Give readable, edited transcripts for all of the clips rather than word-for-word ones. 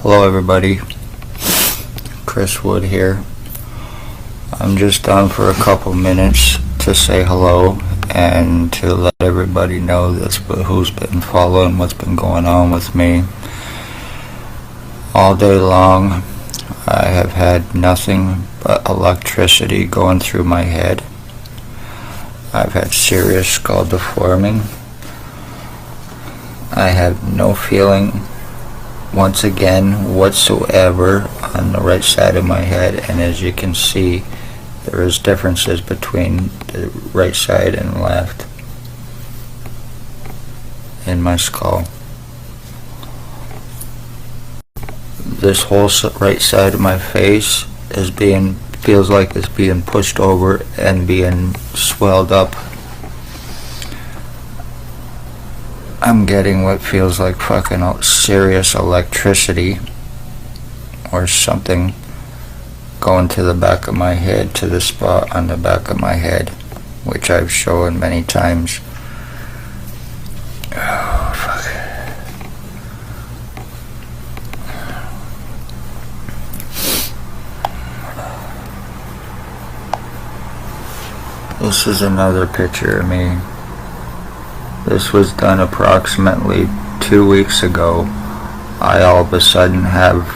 Hello everybody, Chris Wood here. I'm just on for a couple minutes to say hello and to let everybody know who's been following what's been going on with me. All day long I have had nothing but electricity going through my head. I've had serious skull deforming. I have no feeling once again whatsoever on the right side of my head, and as you can see, there is differences between the right side and left in my skull. This whole right side of my face feels like it's being pushed over and being swelled up. I'm getting what feels like fucking serious electricity or something going to the back of my head, to the spot on the back of my head, which I've shown many times. Oh, fuck. This is another picture of me. This was done approximately 2 weeks ago. I all of a sudden have,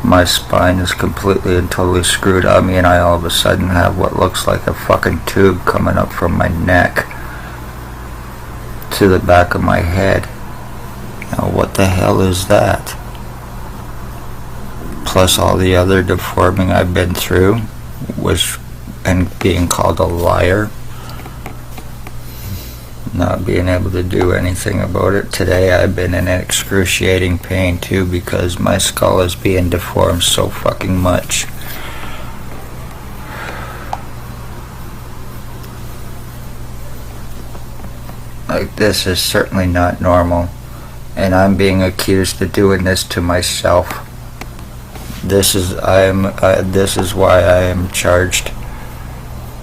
my spine is completely and totally screwed on me, and I all of a sudden have what looks like a fucking tube coming up from my neck to the back of my head. Now what the hell is that? Plus all the other deforming I've been through and being called a liar, not being able to do anything about it. Today I've been in excruciating pain too, because my skull is being deformed so fucking much. Like, this is certainly not normal, and I'm being accused of doing this to myself. This is why I am charged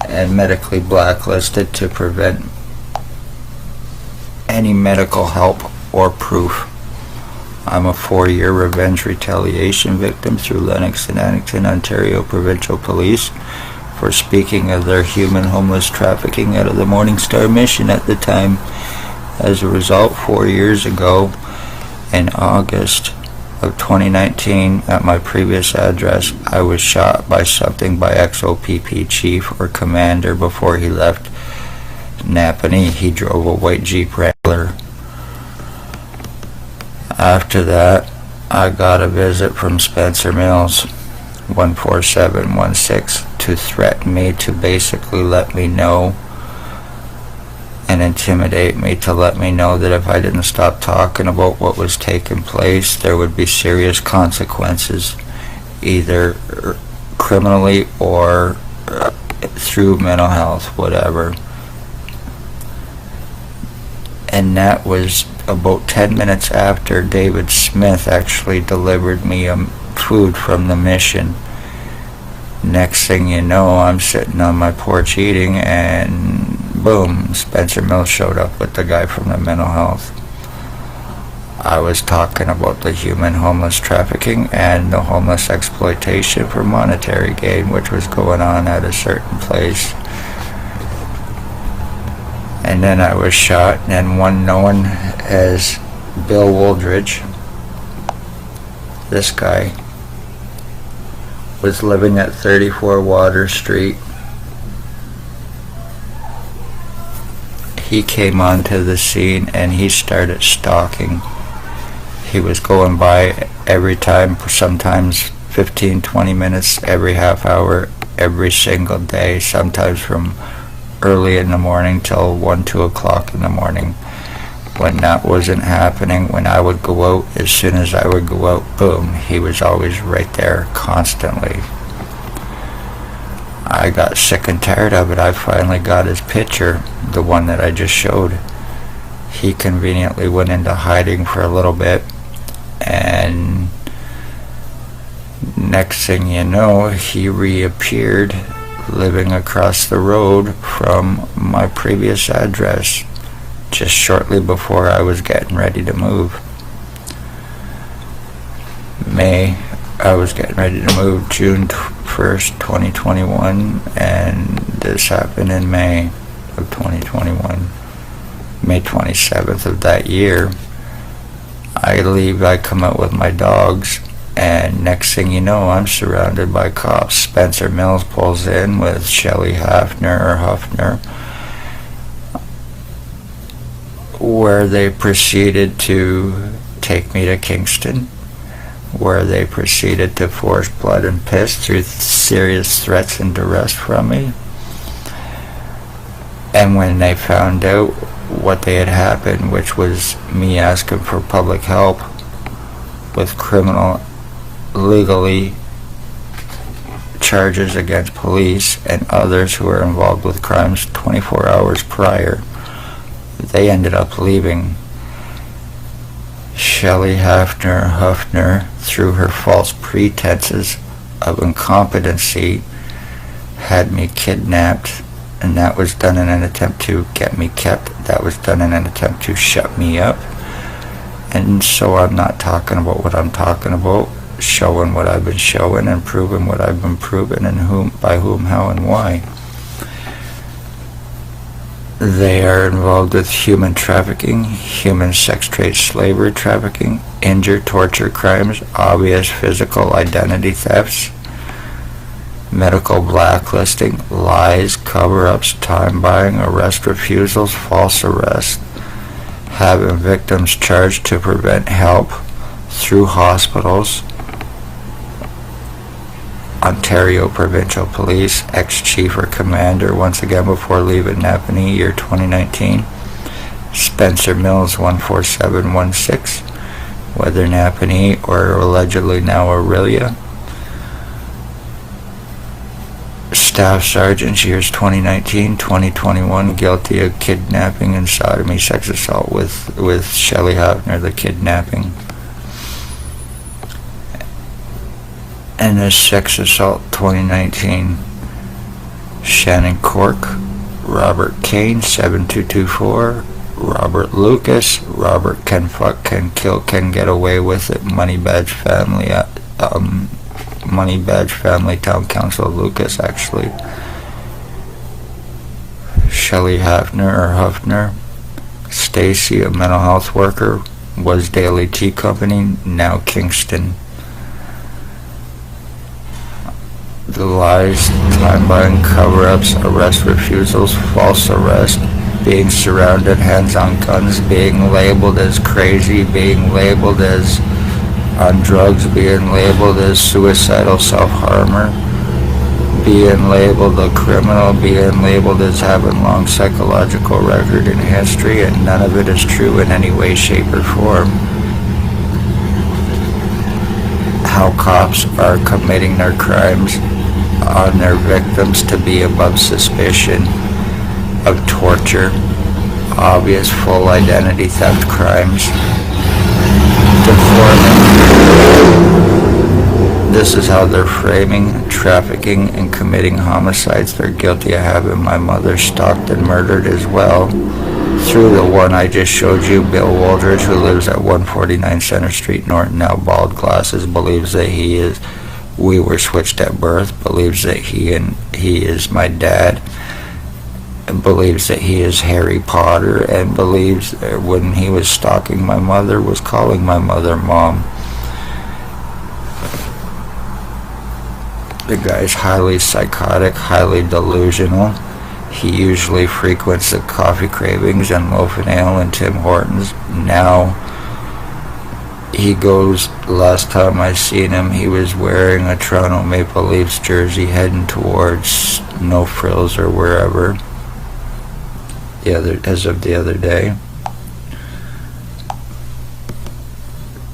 and medically blacklisted, to prevent any medical help or proof. I'm a 4-year revenge retaliation victim through Lennox and Addington, Ontario provincial police for speaking of their human homeless trafficking out of the Morning Star mission at the time. As a result, 4 years ago, in August of 2019, at my previous address, I was shot by something by XOPP chief or commander before he left Napanee. He drove a white Jeep Wrangler. After that, I got a visit from Spencer Mills 14716 to threaten me, to basically let me know and intimidate me, to let me know that if I didn't stop talking about what was taking place, there would be serious consequences, either criminally or through mental health, whatever. And that was about 10 minutes after David Smith actually delivered me food from the mission. Next thing you know, I'm sitting on my porch eating, and boom, Spencer Mills showed up with the guy from the mental health. I was talking about the human homeless trafficking and the homeless exploitation for monetary gain, which was going on at a certain place. And then I was shot, and one known as Bill Woldridge, this guy, was living at 34 Water Street. He came onto the scene and he started stalking. He was going by every time, sometimes 15-20 minutes, every half hour, every single day, sometimes from early in the morning till 1-2 o'clock in the morning. When that wasn't happening, when I would go out, as soon as I would go out, boom, he was always right there constantly. I got sick and tired of it. I finally got his picture, the one that I just showed. He conveniently went into hiding for a little bit, and next thing you know, he reappeared living across the road from my previous address just shortly before I was getting ready to move. May. I was getting ready to move June 1st, 2021, and this happened in May of 2021. May 27th of that year. I leave, I come out with my dogs, and next thing you know, I'm surrounded by cops. Spencer Mills pulls in with Shelley Huffner, where they proceeded to take me to Kingston, where they proceeded to force blood and piss through serious threats and duress from me. And when they found out what they had happened, which was me asking for public help with criminal legally charges against police and others who were involved with crimes 24 hours prior, they ended up leaving. Shelley Huffner, through her false pretenses of incompetency, had me kidnapped, and that was done in an attempt to get me kept. That was done in an attempt to shut me up. And so I'm not talking about what I'm talking about, showing what I've been showing and proving what I've been proving, and whom, by whom, how, and why. They are involved with human trafficking, human sex trade, slavery trafficking, injury, torture crimes, obvious physical identity thefts, medical blacklisting, lies, cover-ups, time buying, arrest refusals, false arrest, having victims charged to prevent help through hospitals. Ontario Provincial Police, ex-chief or commander, once again before leaving Napanee, year 2019. Spencer Mills, 14716, whether Napanee or allegedly now Aurelia. Staff Sergeants, years 2019, 2021, guilty of kidnapping and sodomy, sex assault with Shelley Huffner, the kidnapping. And a sex assault 2019, Shannon Cork, Robert Kane, 7224, Robert Lucas, Robert Can Fuck, Can Kill, Can Get Away With It, Money Badge Family, Town Council Lucas, actually. Shelley Huffner, Stacy, a mental health worker, was Daily Tea Company, now Kingston. The lies, time buying, cover-ups, arrest refusals, false arrest, being surrounded, hands on guns, being labeled as crazy, being labeled as on drugs, being labeled as suicidal self-harmer, being labeled a criminal, being labeled as having long psychological record and history, and none of it is true in any way, shape, or form. How cops are committing their crimes on their victims to be above suspicion of torture, obvious full identity theft crimes, deforming. This is how they're framing trafficking and committing homicides. They're guilty of having my mother stalked and murdered as well, through the one I just showed you, Bill Waldridge, who lives at 149 Center Street, Norton, now bald glasses, believes that we were switched at birth, believes that he is my dad, and believes that he is Harry Potter, and believes that when he was stalking my mother, was calling my mother Mom. The guy's highly psychotic, highly delusional. He usually frequents the Coffee Cravings and Loaf and Ale and Tim Hortons. Now he goes, last time I seen him, he was wearing a Toronto Maple Leafs jersey heading towards No Frills or wherever, as of the other day.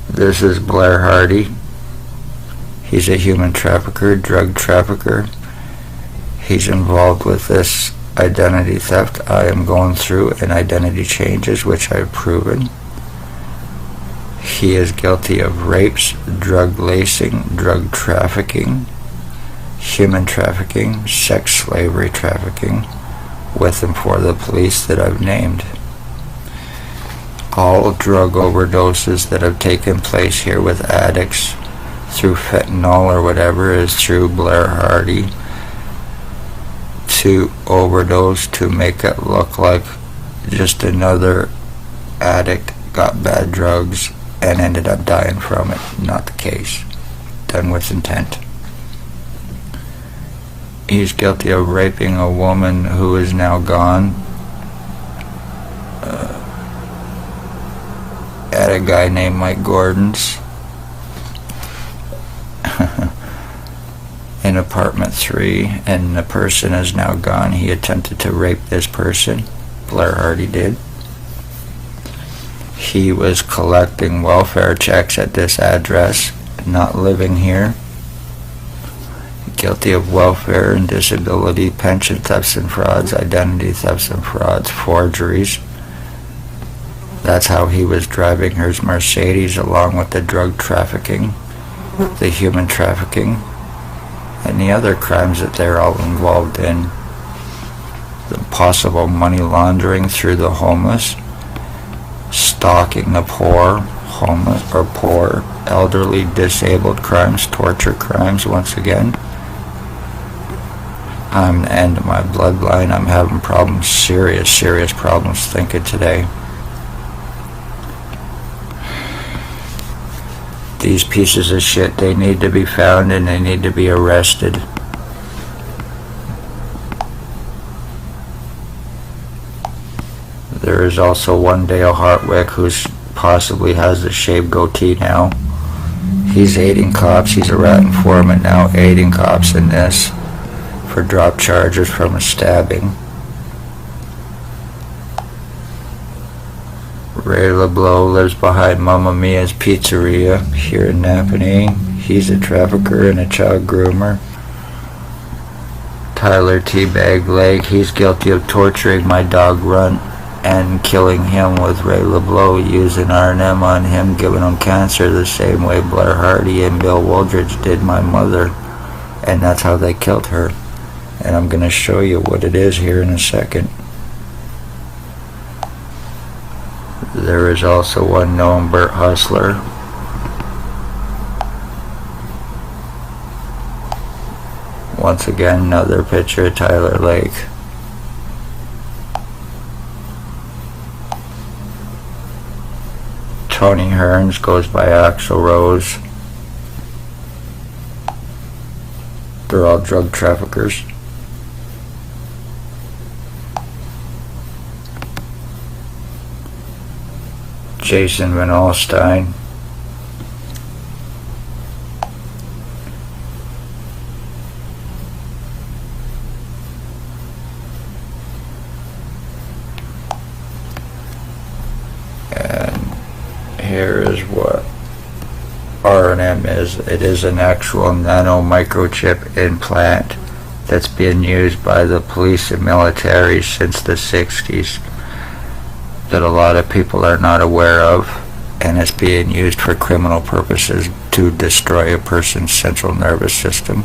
This is Blair Hardy. He's a human trafficker, drug trafficker. He's involved with this identity theft I am going through and identity changes, which I've proven. He is guilty of rapes, drug lacing, drug trafficking, human trafficking, sex slavery trafficking, with and for the police that I've named. All drug overdoses that have taken place here with addicts through fentanyl or whatever is through Blair Hardy to overdose to make it look like just another addict got bad drugs and ended up dying from it. Not the case. Done with intent. He's guilty of raping a woman who is now gone at a guy named Mike Gordon's in apartment 3, and the person is now gone. He attempted to rape this person. Blair Hardy did. He was collecting welfare checks at this address, not living here. Guilty of welfare and disability, pension thefts and frauds, identity thefts and frauds, forgeries. That's how he was driving his Mercedes, along with the drug trafficking, the human trafficking, and the other crimes that they're all involved in. The possible money laundering through the homeless, stalking the poor, homeless or poor, elderly, disabled crimes, torture crimes once again. I'm the end of my bloodline. I'm having problems, serious problems thinking today. These pieces of shit, they need to be found and they need to be arrested. There is also one Dale Hartwick who possibly has the shaved goatee now. He's aiding cops. He's a rat informant now, aiding cops in this for drop charges from a stabbing. Ray LeBlanc lives behind Mamma Mia's Pizzeria here in Napanee. He's a trafficker and a child groomer. Tyler Teabag Lake, he's guilty of torturing my dog Runt and killing him with Ray LeBlanc, using R&M on him, giving him cancer the same way Blair Hardy and Bill Woldridge did my mother. And that's how they killed her. And I'm going to show you what it is here in a second. There is also one known Bert Hustler. Once again, another picture of Tyler Lake. Tony Hearns goes by Axl Rose. They're all drug traffickers. Jason Van Alstyne. And here is what R&M is. It is an actual nano microchip implant that's been used by the police and military since the 60s. That a lot of people are not aware of, and it's being used for criminal purposes to destroy a person's central nervous system,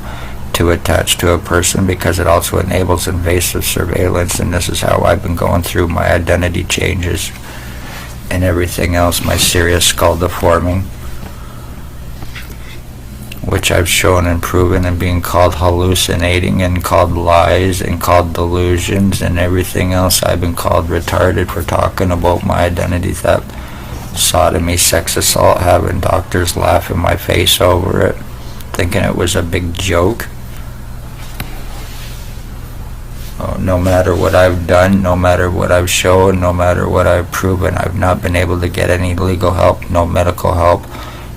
to attach to a person, because it also enables invasive surveillance. And this is how I've been going through my identity changes and everything else, my serious skull deforming, which I've shown and proven, and being called hallucinating and called lies and called delusions and everything else. I've been called retarded for talking about my identity theft, sodomy, sex assault, having doctors laugh in my face over it, thinking it was a big joke. Oh, no matter what I've done, no matter what I've shown, no matter what I've proven, I've not been able to get any legal help, no medical help.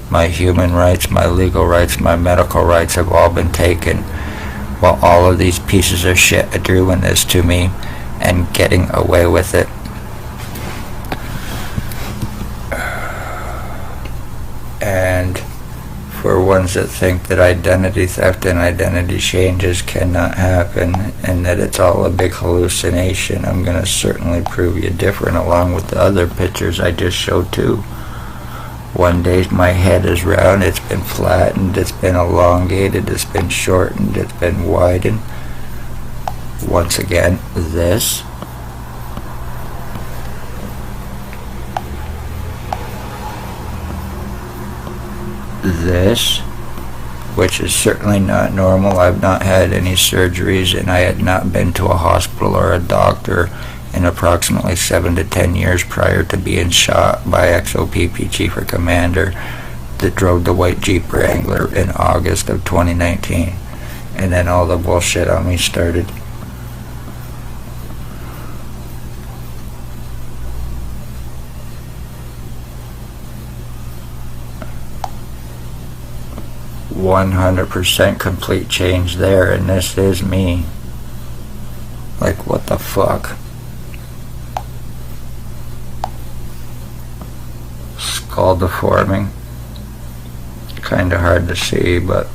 My human rights, my legal rights, my medical rights have all been taken, while all of these pieces of shit are doing this to me and getting away with it. And for ones that think that identity theft and identity changes cannot happen and that it's all a big hallucination, I'm going to certainly prove you different, along with the other pictures I just showed too. One day my head is round, it's been flattened, it's been elongated, it's been shortened, it's been widened. Once again, this. This. which is certainly not normal. I've not had any surgeries, and I had not been to a hospital or a doctor in approximately 7 to 10 years prior to being shot by XOPP Chief or Commander that drove the white Jeep Wrangler in August of 2019. And then all the bullshit on me started. "100% complete change there, and this is me." Like, what the fuck? Skull deforming. Kinda hard to see, but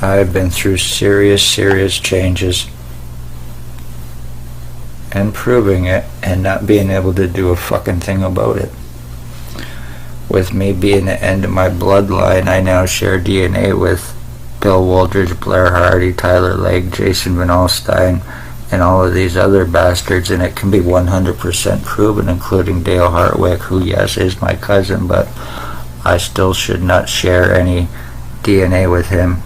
I've been through serious changes, and proving it and not being able to do a fucking thing about it. With me being the end of my bloodline, I now share DNA with Bill Wooldridge, Blair Hardy, Tyler Legg, Jason Van Alstyne, and all of these other bastards, and it can be 100% proven, including Dale Hartwick, who, yes, is my cousin, but I still should not share any DNA with him,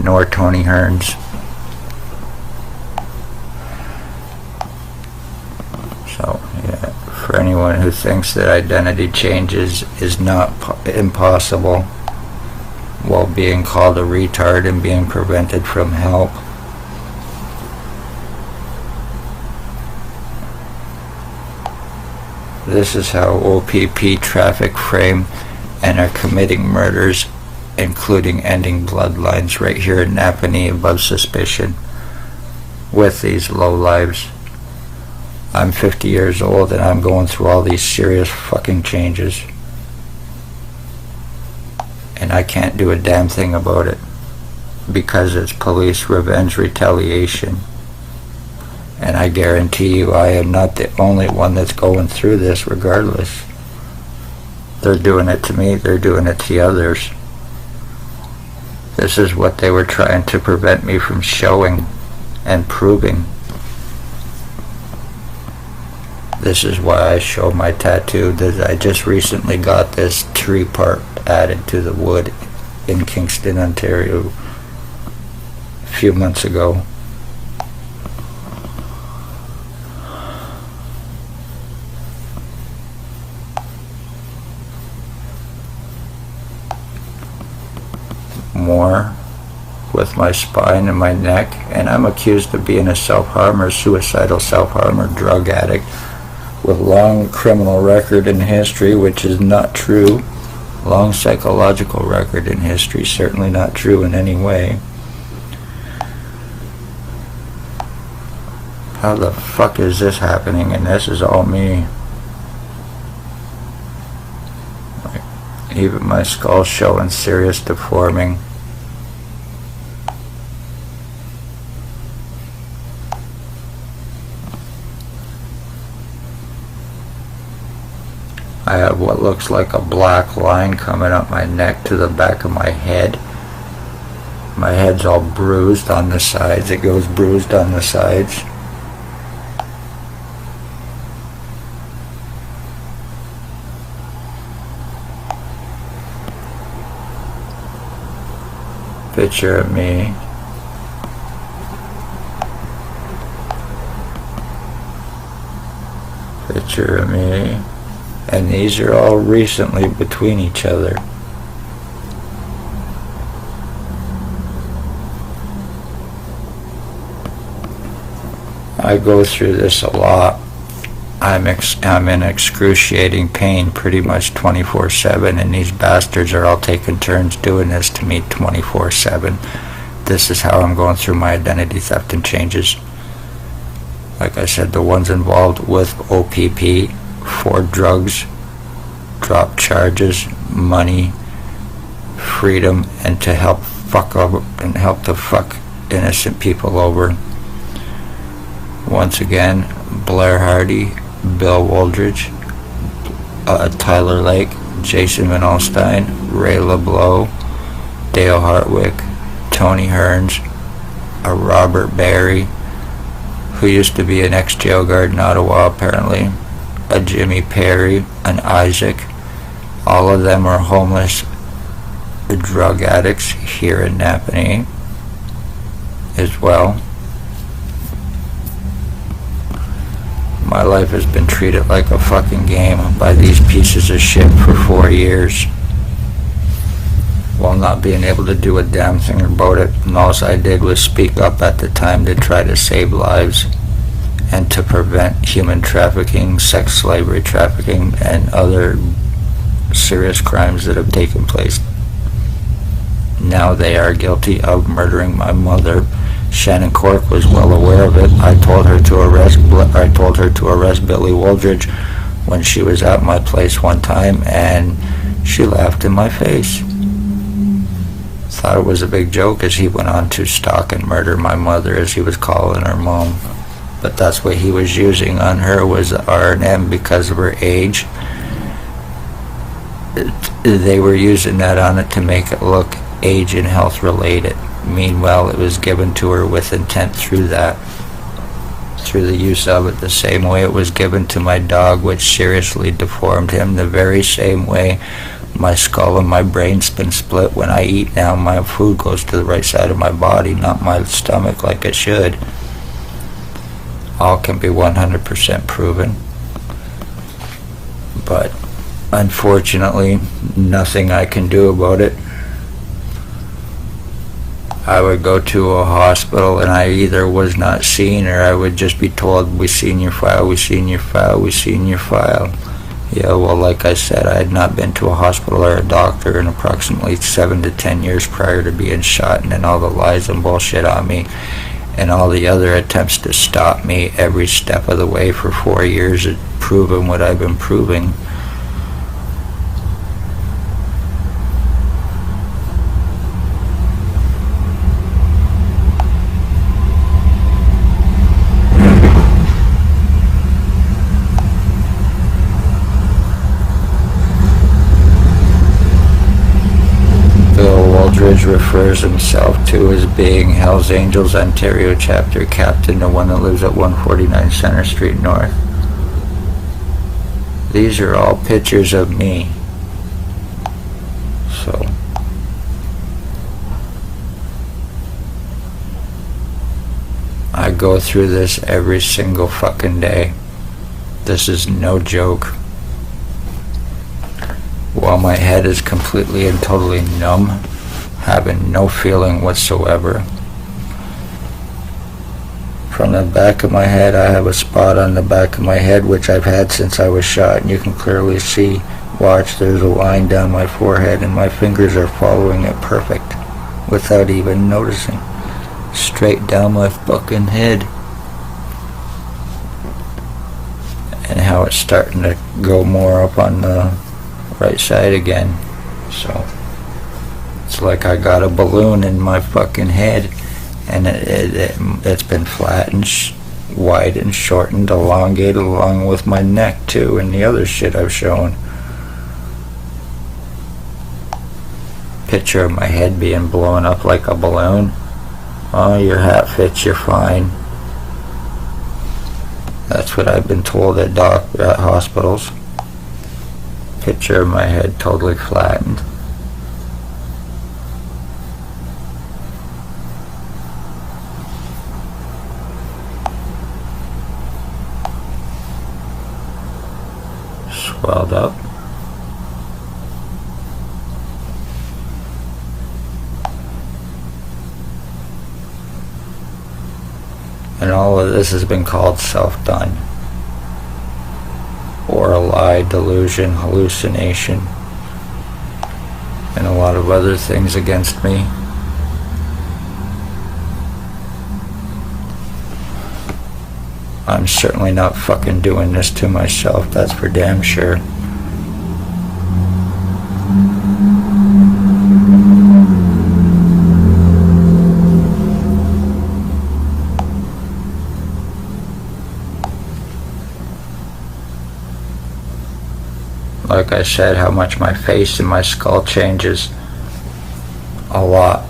nor Tony Hearns. So, yeah, for anyone who thinks that identity changes is not impossible while being called a retard and being prevented from help, this is how OPP traffic, frame, and are committing murders, including ending bloodlines right here in Napanee above suspicion with these lowlives. I'm 50 years old and I'm going through all these serious fucking changes, and I can't do a damn thing about it because it's police revenge retaliation. And I guarantee you I am not the only one that's going through this regardless. They're doing it to me, they're doing it to the others. This is what they were trying to prevent me from showing and proving. This is why I show my tattoo. That I just recently got this tree part added to the wood in Kingston, Ontario a few months ago. More with my spine and my neck, and I'm accused of being a self-harmer, suicidal self-harmer, drug addict with long criminal record in history, which is not true. Long psychological record in history, certainly not true in any way. How the fuck is this happening? And this is all me. Even my skull showing serious deforming. I have what looks like a black line coming up my neck to the back of my head. My head's all bruised on the sides. It goes bruised on the sides. Picture of me. Picture of me. And these are all recently between each other. I go through this a lot. I'm in excruciating pain pretty much 24/7, and these bastards are all taking turns doing this to me 24/7. This is how I'm going through my identity theft and changes. Like I said, the ones involved with OPP for drugs, drop charges, money, freedom, and to help fuck over and help to fuck innocent people over. Once again, Blair Hardy, Bill Wooldridge, Tyler Legg, Jason Van Alstyne, Ray LeBlanc, Dale Hartwick, Tony Hearns, a Robert Barry, who used to be an ex-jail guard in Ottawa apparently, a Jimmy Perry, an Isaac. All of them are homeless drug addicts here in Napanee as well. My life has been treated like a fucking game by these pieces of shit for 4 years, while not being able to do a damn thing about it. And all I did was speak up at the time to try to save lives and to prevent human trafficking, sex slavery trafficking, and other serious crimes that have taken place. Now they are guilty of murdering my mother. Shannon Cork was well aware of it. I told her to arrest Billy Wooldridge when she was at my place one time, and she laughed in my face. Thought it was a big joke as he went on to stalk and murder my mother, as he was calling her mom. But that's what he was using on her, was R&M, because of her age. They were using that on it to make it look age and health related. Meanwhile, it was given to her with intent through the use of it, the same way it was given to my dog, which seriously deformed him, the very same way my skull and my brain's been split. When I eat now, my food goes to the right side of my body, not my stomach like it should. All can be 100% proven. But unfortunately, nothing I can do about it. I would go to a hospital and I either was not seen, or I would just be told, "We seen your file, we seen your file, we seen your file." Yeah, well, like I said, I had not been to a hospital or a doctor in approximately 7 to 10 years prior to being shot, and then all the lies and bullshit on me and all the other attempts to stop me every step of the way for 4 years had proven what I've been proving. Wooldridge refers himself to as being Hells Angels Ontario chapter captain, the one that lives at 149 Center Street North. These are all pictures of me. So I go through this every single fucking day. This is no joke. While my head is completely and totally numb, having no feeling whatsoever. From the back of my head, I have a spot on the back of my head which I've had since I was shot, and you can clearly see, watch, there's a line down my forehead, and my fingers are following it perfect without even noticing. Straight down my fucking head. And how it's starting to go more up on the right side again. So it's like I got a balloon in my fucking head, and it's been flattened, widened, shortened, elongated, along with my neck too, and the other shit I've shown. Picture of my head being blown up like a balloon. Oh, your hat fits, you're fine. That's what I've been told at hospitals. Picture of my head totally flattened. Swelled up. And all of this has been called self-done, or a lie, delusion, hallucination, and a lot of other things against me. I'm certainly not fucking doing this to myself, that's for damn sure. Like I said, how much my face and my skull changes. A lot.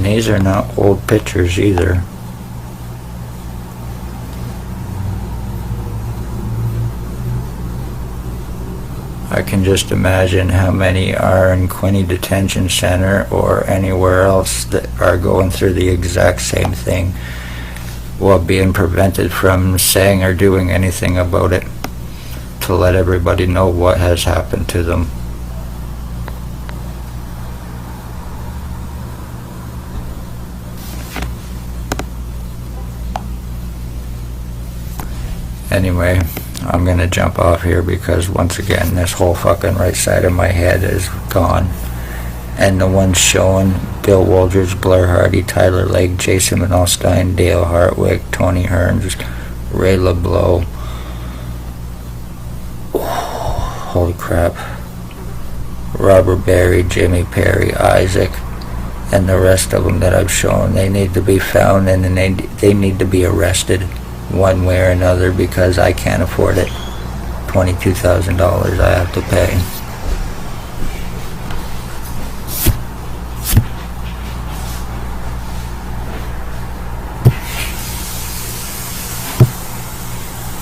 And these are not old pictures either. I can just imagine how many are in Quinney Detention Center or anywhere else that are going through the exact same thing while being prevented from saying or doing anything about it to let everybody know what has happened to them. Anyway, I'm gonna jump off here because once again this whole fucking right side of my head is gone. And the ones showing Bill Woldridge, Blair Hardy, Tyler Lake, Jason Manolstein, Dale Hartwick, Tony Hearns, Ray LeBlanc. Holy crap. Robert Berry, Jimmy Perry, Isaac, and the rest of them that I've shown, they need to be found and they need to be arrested one way or another because I can't afford it. $22,000 I have to pay.